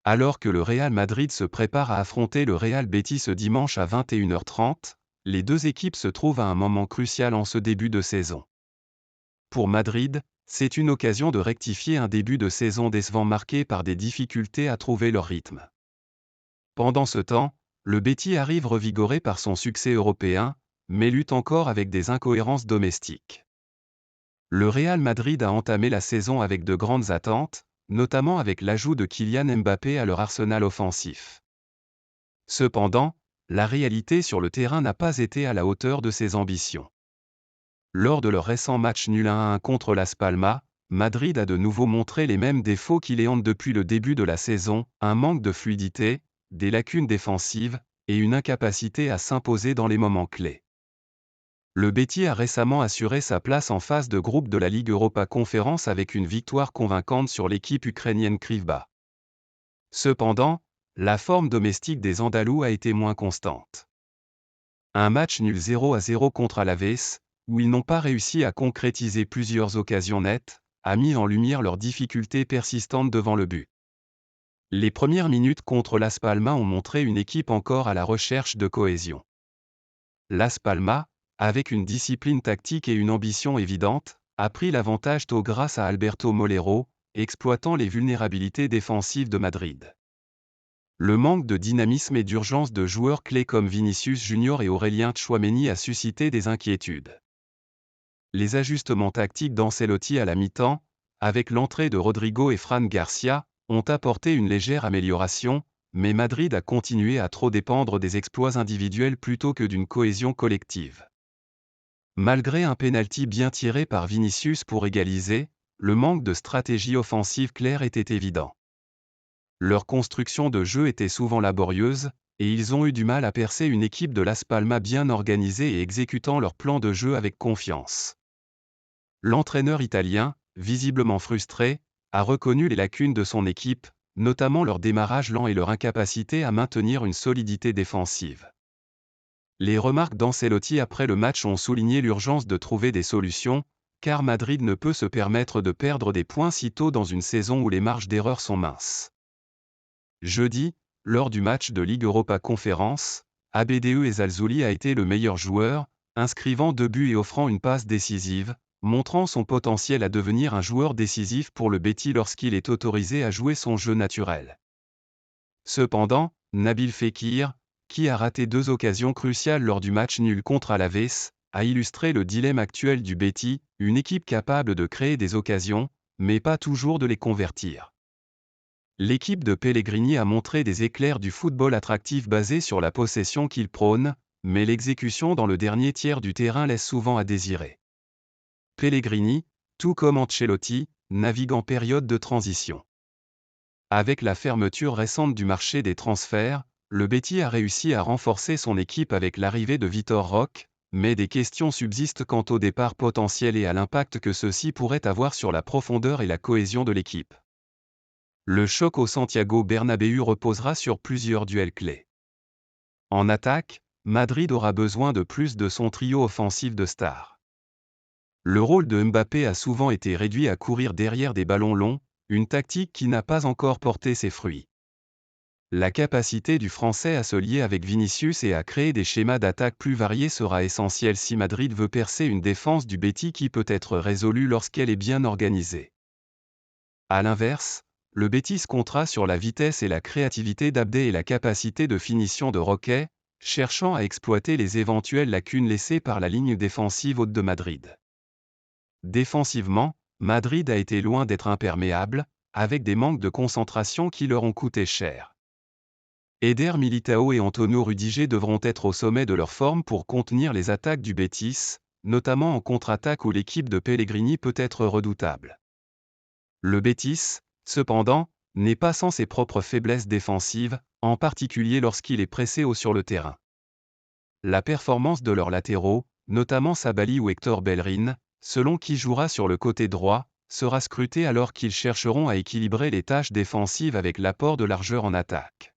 Alors que le Real Madrid se prépare à affronter le Real Betis ce dimanche à 21h30, les deux équipes se trouvent à un moment crucial en ce début de saison. Pour Madrid, c'est une occasion de rectifier un début de saison décevant marqué par des difficultés à trouver leur rythme. Pendant ce temps, le Betis arrive revigoré par son succès européen, mais lutte encore avec des incohérences domestiques. Le Real Madrid a entamé la saison avec de grandes attentes, notamment avec l'ajout de Kylian Mbappé à leur arsenal offensif. Cependant, la réalité sur le terrain n'a pas été à la hauteur de ses ambitions. Lors de leur récent match nul 1-1 contre Las Palmas, Madrid a de nouveau montré les mêmes défauts qui les hantent depuis le début de la saison, un manque de fluidité, des lacunes défensives, et une incapacité à s'imposer dans les moments clés. Le Betis a récemment assuré sa place en phase de groupe de la Ligue Europa Conférence avec une victoire convaincante sur l'équipe ukrainienne Krivba. Cependant, la forme domestique des Andalous a été moins constante. Un match nul 0-0 contre Alaves, où ils n'ont pas réussi à concrétiser plusieurs occasions nettes, a mis en lumière leurs difficultés persistantes devant le but. Les premières minutes contre Las Palmas ont montré une équipe encore à la recherche de cohésion. Las Palmas, avec une discipline tactique et une ambition évidente, a pris l'avantage tôt grâce à Alberto Molero, exploitant les vulnérabilités défensives de Madrid. Le manque de dynamisme et d'urgence de joueurs clés comme Vinicius Junior et Aurélien Tchouaméni a suscité des inquiétudes. Les ajustements tactiques d'Ancelotti à la mi-temps, avec l'entrée de Rodrigo et Fran Garcia, ont apporté une légère amélioration, mais Madrid a continué à trop dépendre des exploits individuels plutôt que d'une cohésion collective. Malgré un pénalty bien tiré par Vinicius pour égaliser, le manque de stratégie offensive claire était évident. Leur construction de jeu était souvent laborieuse, et ils ont eu du mal à percer une équipe de Las Palmas bien organisée et exécutant leur plan de jeu avec confiance. L'entraîneur italien, visiblement frustré, a reconnu les lacunes de son équipe, notamment leur démarrage lent et leur incapacité à maintenir une solidité défensive. Les remarques d'Ancelotti après le match ont souligné l'urgence de trouver des solutions, car Madrid ne peut se permettre de perdre des points si tôt dans une saison où les marges d'erreur sont minces. Jeudi, lors du match de Ligue Europa Conférence, Abde Ezalzouli a été le meilleur joueur, inscrivant 2 buts et offrant une passe décisive, montrant son potentiel à devenir un joueur décisif pour le Betis lorsqu'il est autorisé à jouer son jeu naturel. Cependant, Nabil Fekir, qui a raté 2 occasions cruciales lors du match nul contre Alaves, a illustré le dilemme actuel du Betis, une équipe capable de créer des occasions, mais pas toujours de les convertir. L'équipe de Pellegrini a montré des éclairs du football attractif basé sur la possession qu'il prône, mais l'exécution dans le dernier tiers du terrain laisse souvent à désirer. Pellegrini, tout comme Ancelotti, navigue en période de transition. Avec la fermeture récente du marché des transferts, le Betis a réussi à renforcer son équipe avec l'arrivée de Vitor Roque, mais des questions subsistent quant au départ potentiel et à l'impact que ceci pourrait avoir sur la profondeur et la cohésion de l'équipe. Le choc au Santiago Bernabéu reposera sur plusieurs duels clés. En attaque, Madrid aura besoin de plus de son trio offensif de stars. Le rôle de Mbappé a souvent été réduit à courir derrière des ballons longs, une tactique qui n'a pas encore porté ses fruits. La capacité du Français à se lier avec Vinicius et à créer des schémas d'attaque plus variés sera essentielle si Madrid veut percer une défense du Betis qui peut être résolue lorsqu'elle est bien organisée. À l'inverse, le Betis comptera sur la vitesse et la créativité d'Abde et la capacité de finition de Roque, cherchant à exploiter les éventuelles lacunes laissées par la ligne défensive haute de Madrid. Défensivement, Madrid a été loin d'être imperméable, avec des manques de concentration qui leur ont coûté cher. Eder Militao et Antonio Rudiger devront être au sommet de leur forme pour contenir les attaques du Betis, notamment en contre-attaque où l'équipe de Pellegrini peut être redoutable. Le Betis, cependant, n'est pas sans ses propres faiblesses défensives, en particulier lorsqu'il est pressé haut sur le terrain. La performance de leurs latéraux, notamment Sabali ou Hector Bellerin, selon qui jouera sur le côté droit, sera scrutée alors qu'ils chercheront à équilibrer les tâches défensives avec l'apport de largeur en attaque.